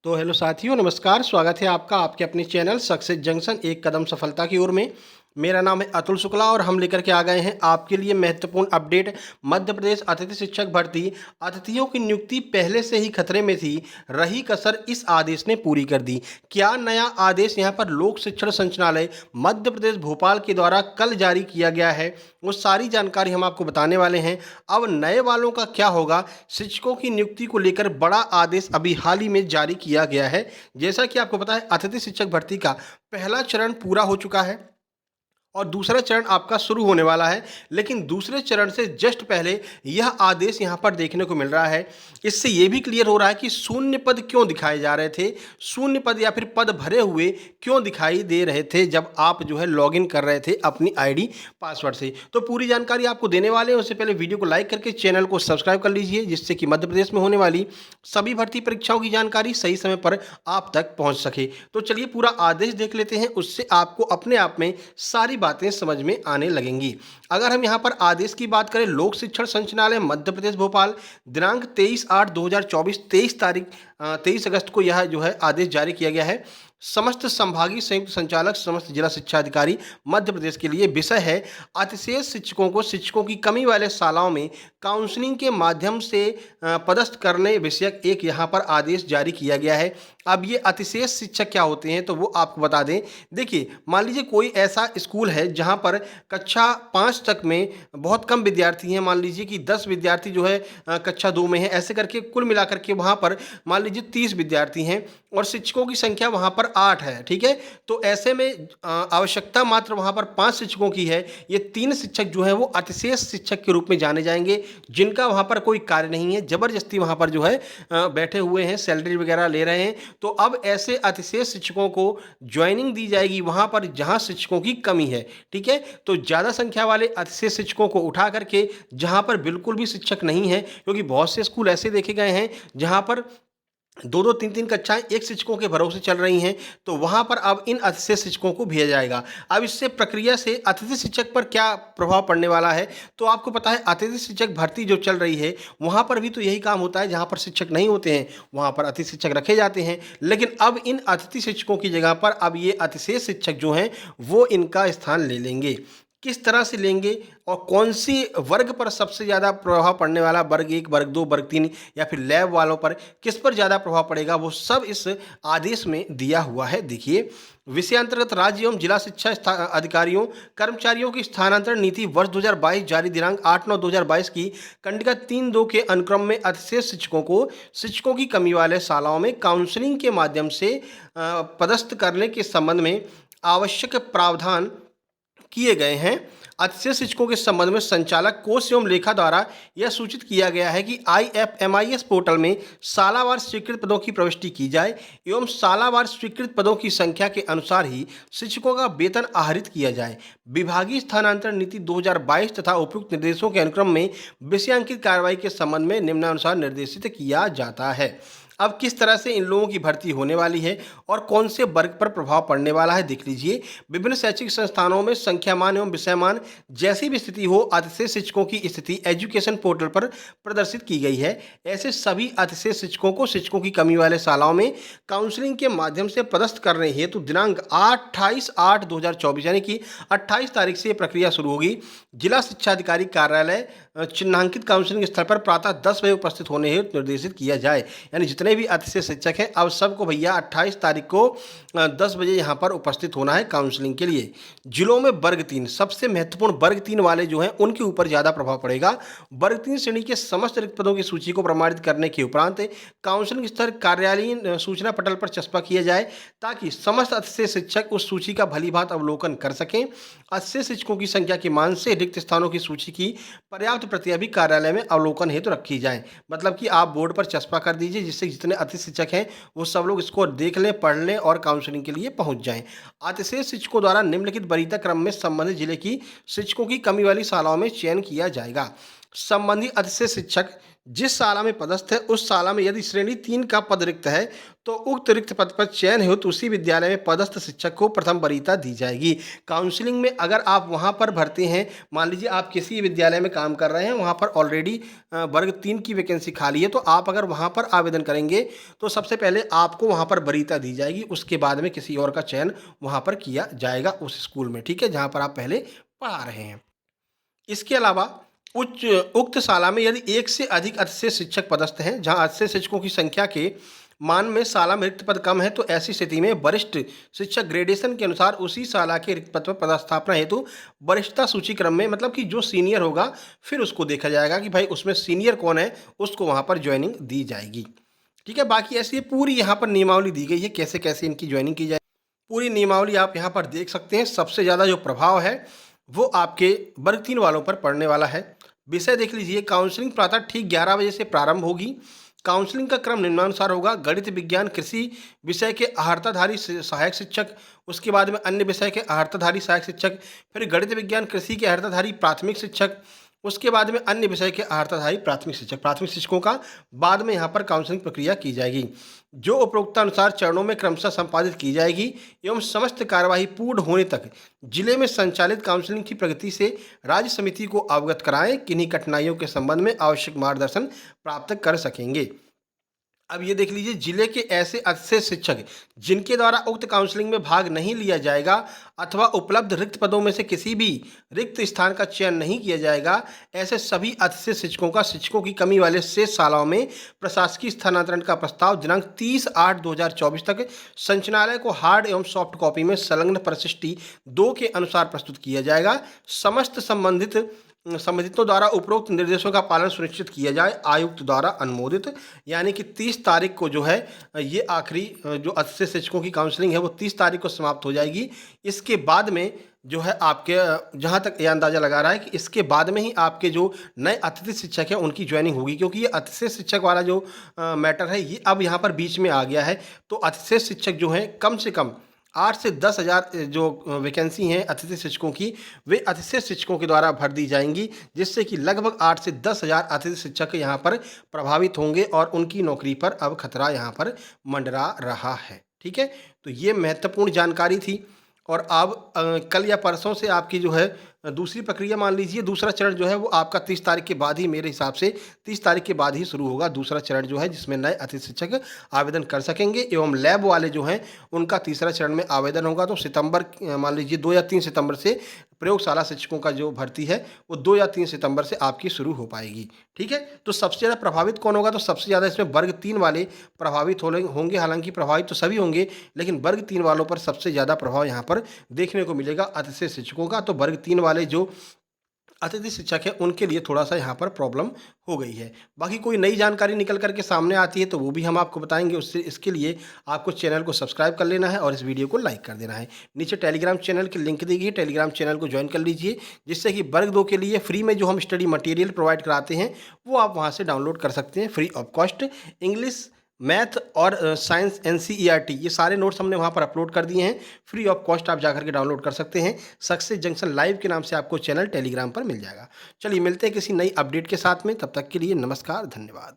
तो हेलो साथियों, नमस्कार। स्वागत है आपका आपके अपने चैनल सक्सेस जंक्शन एक कदम सफलता की ओर में। मेरा नाम है अतुल शुक्ला और हम लेकर के आ गए हैं आपके लिए महत्वपूर्ण अपडेट। मध्य प्रदेश अतिथि शिक्षक भर्ती, अतिथियों की नियुक्ति पहले से ही खतरे में थी, रही कसर इस आदेश ने पूरी कर दी। क्या नया आदेश यहाँ पर लोक शिक्षण संचालय मध्य प्रदेश भोपाल के द्वारा कल जारी किया गया है, वो सारी जानकारी हम आपको बताने वाले हैं। अब नए वालों का क्या होगा? शिक्षकों की नियुक्ति को लेकर बड़ा आदेश अभी हाल ही में जारी किया गया है। जैसा कि आपको पता है, अतिथि शिक्षक भर्ती का पहला चरण पूरा हो चुका है और दूसरा चरण आपका शुरू होने वाला है। लेकिन दूसरे चरण से जस्ट पहले यह आदेश यहाँ पर देखने को मिल रहा है। इससे ये भी क्लियर हो रहा है कि शून्य पद क्यों दिखाए जा रहे थे, शून्य पद या फिर पद भरे हुए क्यों दिखाई दे रहे थे जब आप जो है लॉगिन कर रहे थे अपनी आईडी पासवर्ड से। तो पूरी जानकारी आपको देने वाले हैं। उससे पहले वीडियो को लाइक करके चैनल को सब्सक्राइब कर लीजिए, जिससे कि मध्य प्रदेश में होने वाली सभी भर्ती परीक्षाओं की जानकारी सही समय पर आप तक पहुंच सके। तो चलिए पूरा आदेश देख लेते हैं, उससे आपको अपने आप में सारी बातें समझ में आने लगेंगी। अगर हम यहाँ पर आदेश की बात करें, लोक शिक्षण संचालय मध्य प्रदेश भोपाल दिनांक 23/8/2024 23 अगस्त को यह जो है आदेश जारी किया गया है। समस्त संभागीय संयुक्त संचालक समस्त जिला शिक्षा अधिकारी मध्य प्रदेश के लिए विषय है अतिशेष शिक्षकों को शिक्षकों की कमी वाले शालाओं में काउंसलिंग के माध्यम से पदस्थ करने विषयक एक यहाँ पर आदेश जारी किया गया है। अब ये अतिशेष शिक्षक क्या होते हैं तो वो आपको बता दें। देखिए, मान लीजिए कोई ऐसा स्कूल है जहाँ पर कक्षा 5 तक में बहुत कम विद्यार्थी हैं। मान लीजिए कि 10 विद्यार्थी जो है कक्षा 2 में है, ऐसे करके कुल मिलाकर के वहाँ पर मान लीजिए 30 विद्यार्थी हैं और शिक्षकों की संख्या वहाँ पर 8 है। ठीक है, तो ऐसे में आवश्यकता मात्र वहाँ पर 5 शिक्षकों की है। ये 3 शिक्षक जो है वो अतिशेष शिक्षक के रूप में जाने जाएंगे, जिनका वहाँ पर कोई कार्य नहीं है, जबरदस्ती वहाँ पर जो है बैठे हुए हैं, सैलरी वगैरह ले रहे हैं। तो अब ऐसे अतिशेष शिक्षकों को ज्वाइनिंग दी जाएगी वहाँ पर जहाँ शिक्षकों की कमी है। ठीक है, तो ज़्यादा संख्या वाले अतिशेष शिक्षकों को उठा करके जहाँ पर बिल्कुल भी शिक्षक नहीं है, क्योंकि बहुत से स्कूल ऐसे देखे गए हैं जहाँ पर 2-2 3-3 कक्षाएं एक शिक्षकों के भरोसे चल रही हैं, तो वहाँ पर अब इन अतिथि शिक्षकों को भेजा जाएगा। अब इससे प्रक्रिया से अतिथि शिक्षक पर क्या प्रभाव पड़ने वाला है, तो आपको पता है अतिथि शिक्षक भर्ती जो चल रही है वहाँ पर भी तो यही काम होता है। जहाँ पर शिक्षक नहीं होते हैं वहाँ पर अतिथि शिक्षक रखे जाते हैं, लेकिन अब इन अतिथि शिक्षकों की जगह पर अब ये अतिशेष शिक्षक जो हैं वो इनका स्थान ले लेंगे। किस तरह से लेंगे और कौन सी वर्ग पर सबसे ज़्यादा प्रभाव पड़ने वाला, वर्ग 1, वर्ग 2, वर्ग 3 या फिर लैब वालों पर किस पर ज़्यादा प्रभाव पड़ेगा, वो सब इस आदेश में दिया हुआ है। देखिए, विषयांतर्गत राज्य एवं जिला शिक्षा अधिकारियों कर्मचारियों की स्थानांतरण नीति वर्ष 2022 जारी दिनांक 8/9/2022 की कंडिका 3.2 के अनुक्रम में अतिशेष शिक्षकों को शिक्षकों की कमी वाले शालाओं में काउंसलिंग के माध्यम से पदस्थ करने के संबंध में आवश्यक प्रावधान किए गए हैं। अतिशेष शिक्षकों के संबंध में संचालक कोष एवं लेखा द्वारा यह सूचित किया गया है कि IFMIS पोर्टल में सालावार स्वीकृत पदों की प्रविष्टि की जाए एवं सालावार स्वीकृत पदों की संख्या के अनुसार ही शिक्षकों का वेतन आहरित किया जाए। विभागीय स्थानांतरण नीति 2022 तथा उपयुक्त निर्देशों के अनुक्रम में विषयांकित कार्रवाई के संबंध में निम्नानुसार निर्देशित किया जाता है। अब किस तरह से इन लोगों की भर्ती होने वाली है और कौन से वर्ग पर प्रभाव पड़ने वाला है, देख लीजिए। विभिन्न शैक्षिक संस्थानों में संख्यामान एवं विषयमान जैसी भी स्थिति हो, अतिशेष शिक्षकों की स्थिति एजुकेशन पोर्टल पर प्रदर्शित की गई है। ऐसे सभी अतिशेष शिक्षकों को शिक्षकों की कमी वाले शालाओं में काउंसलिंग के माध्यम से पदस्थ करने हेतु दिनांक 28/8/2024 यानी कि 28 तारीख से ये प्रक्रिया शुरू होगी। जिला शिक्षा अधिकारी कार्यालय चिन्हांकित काउंसलिंग स्थल पर प्रातः 10 बजे उपस्थित होने हेतु निर्देशित किया जाए। यानी जितने भी अतिशेष शिक्षक हैं अब सबको भैया 28 तारीख को 10 बजे यहाँ पर उपस्थित होना है काउंसलिंग के लिए। जिलों में वर्ग 3 सबसे महत्वपूर्ण, वर्ग 3 वाले जो हैं उनके ऊपर ज़्यादा प्रभाव पड़ेगा। वर्ग 3 श्रेणी के समस्त रिक्त पदों की सूची को प्रमाणित करने के उपरांत काउंसलिंग स्तर कार्यालयीन सूचना पटल पर चस्पा किया जाए, ताकि समस्त अतिशेष शिक्षक उस सूची का भलीभांति अवलोकन कर सकें। अतिशेष शिक्षकों की संख्या के मान से रिक्त स्थानों की सूची की पर्याप्त प्रतियां भी कार्यालय में अवलोकन हेतु रखी जाए। मतलब कि आप बोर्ड पर चस्पा कर दीजिए, जिससे जितने अतिथि शिक्षक हैं वो सब लोग इसको देख लें, पढ़ लें और काउंसलिंग के लिए पहुंच जाएं। अतिशेष शिक्षकों द्वारा निम्नलिखित वरीयता क्रम में संबंधित जिले की शिक्षकों की कमी वाली शालाओं में चयन किया जाएगा। संबंधित अतिथि शिक्षक जिस शाला में पदस्थ है उस शाला में यदि श्रेणी 3 का पद रिक्त है तो उक्त रिक्त पद पर चयन हेतु उसी विद्यालय में पदस्थ शिक्षक को प्रथम वरीयता दी जाएगी। काउंसलिंग में अगर आप वहां पर भर्ती हैं, मान लीजिए आप किसी विद्यालय में काम कर रहे हैं, वहां पर ऑलरेडी वर्ग 3 की वैकेंसी खाली है, तो आप अगर वहां पर आवेदन करेंगे तो सबसे पहले आपको वहां पर वरीयता दी जाएगी, उसके बाद में किसी और का चयन वहां पर किया जाएगा उस स्कूल में, ठीक है, जहां पर आप पहले पढ़ा रहे हैं। इसके अलावा उक्त शाला में यदि एक से अधिक अतिथि शिक्षक पदस्थ हैं, जहां अतिथि शिक्षकों की संख्या के मान में शाला में रिक्त पद कम है, तो ऐसी स्थिति में वरिष्ठ शिक्षक ग्रेडेशन के अनुसार उसी शाला के रिक्त पद पर पदस्थापना हेतु वरिष्ठता सूची क्रम में, मतलब कि जो सीनियर होगा फिर उसको देखा जाएगा कि भाई उसमें सीनियर कौन है, उसको वहां पर ज्वाइनिंग दी जाएगी। ठीक है, बाकी ऐसी पूरी यहाँ पर नियमावली दी गई है कैसे कैसे इनकी ज्वाइनिंग की जाए, पूरी नियमावली आप यहाँ पर देख सकते हैं। सबसे ज़्यादा जो प्रभाव है वो आपके वर्ग 3 वालों पर पड़ने वाला है। विषय देख लीजिए, काउंसलिंग प्रातः ठीक 11 बजे से प्रारंभ होगी। काउंसलिंग का क्रम निम्नानुसार होगा: गणित, विज्ञान, कृषि विषय के अर्हताधारी सहायक शिक्षक, उसके बाद में अन्य विषय के अर्हताधारी सहायक शिक्षक, फिर गणित, विज्ञान, कृषि के अर्हताधारी प्राथमिक शिक्षक, उसके बाद में अन्य विषय के अर्हताधारी प्राथमिक शिक्षक। प्राथमिक शिक्षकों का बाद में यहाँ पर काउंसलिंग प्रक्रिया की जाएगी, जो उपरोक्तानुसार चरणों में क्रमशः संपादित की जाएगी एवं समस्त कार्यवाही पूर्ण होने तक जिले में संचालित काउंसलिंग की प्रगति से राज्य समिति को अवगत कराएं, किन्हीं कठिनाइयों के संबंध में आवश्यक मार्गदर्शन प्राप्त कर सकेंगे। अब ये देख लीजिए, जिले के ऐसे अतिथि शिक्षक जिनके द्वारा उक्त काउंसलिंग में भाग नहीं लिया जाएगा अथवा उपलब्ध रिक्त पदों में से किसी भी रिक्त स्थान का चयन नहीं किया जाएगा, ऐसे सभी अतिथि शिक्षकों का शिक्षकों की कमी वाले शेष शालाओं में प्रशासकीय स्थानांतरण का प्रस्ताव दिनांक 30/8/2024 तक संचालनालय को हार्ड एवं सॉफ्ट कॉपी में संलग्न प्रशिष्टि 2 के अनुसार प्रस्तुत किया जाएगा। समस्त संबंधितों द्वारा उपरोक्त निर्देशों का पालन सुनिश्चित किया जाए, आयुक्त द्वारा अनुमोदित। यानी कि 30 तारीख को जो है ये आखिरी जो अतिथि शिक्षकों की काउंसलिंग है वो 30 तारीख को समाप्त हो जाएगी। इसके बाद में जो है आपके, जहाँ तक ये अंदाज़ा लगा रहा है कि इसके बाद में ही आपके जो नए अतिथि शिक्षक हैं उनकी ज्वाइनिंग होगी, क्योंकि ये अतिथि शिक्षक वाला जो मैटर है ये अब यहाँ पर बीच में आ गया है। तो अतिथि शिक्षक जो हैं कम से कम 8 से 10 हज़ार जो वैकेंसी हैं अतिथि शिक्षकों की, वे अतिथि शिक्षकों के द्वारा भर दी जाएंगी, जिससे कि लगभग 8 से 10 हज़ार अतिथि शिक्षक यहाँ पर प्रभावित होंगे और उनकी नौकरी पर अब खतरा यहाँ पर मंडरा रहा है। ठीक है, तो ये महत्वपूर्ण जानकारी थी। और अब कल या परसों से आपकी जो है दूसरी प्रक्रिया, मान लीजिए दूसरा चरण जो है वो आपका 30 तारीख के बाद ही, मेरे हिसाब से 30 तारीख के बाद ही शुरू होगा दूसरा चरण जो है, जिसमें नए अतिथि शिक्षक आवेदन कर सकेंगे एवं लैब वाले जो हैं उनका तीसरा चरण में आवेदन होगा। तो सितंबर, मान लीजिए 2 या 3 सितंबर से प्रयोगशाला शिक्षकों का जो भर्ती है वो 2 या 3 सितंबर से आपकी शुरू हो पाएगी। ठीक है, तो सबसे ज़्यादा प्रभावित कौन होगा? तो सबसे ज़्यादा इसमें वर्ग 3 वाले प्रभावित होंगे। हालांकि प्रभावित तो सभी होंगे, लेकिन वर्ग 3 वालों पर सबसे ज़्यादा प्रभाव यहाँ पर देखने को मिलेगा अतिथि शिक्षकों का। तो वर्ग 3 वाले जो अतिथि शिक्षक है उनके लिए थोड़ा सा यहाँ पर प्रॉब्लम हो गई है। बाकी कोई नई जानकारी निकल करके सामने आती है तो वो भी हम आपको बताएंगे। उससे इसके लिए आपको चैनल को सब्सक्राइब कर लेना है और इस वीडियो को लाइक कर देना है। नीचे टेलीग्राम चैनल की लिंक दी गई है, टेलीग्राम चैनल को ज्वाइन कर लीजिए, जिससे कि वर्ग 2 के लिए फ्री में जो हम स्टडी मटेरियल प्रोवाइड कराते हैं वो आप वहाँ से डाउनलोड कर सकते हैं free of cost. English, math और साइंस, NCERT ये सारे नोट्स हमने वहाँ पर अपलोड कर दिए हैं, फ्री ऑफ कॉस्ट आप जाकर के डाउनलोड कर सकते हैं। सक्सेस जंक्शन लाइव के नाम से आपको चैनल टेलीग्राम पर मिल जाएगा। चलिए मिलते हैं किसी नई अपडेट के साथ में, तब तक के लिए नमस्कार, धन्यवाद।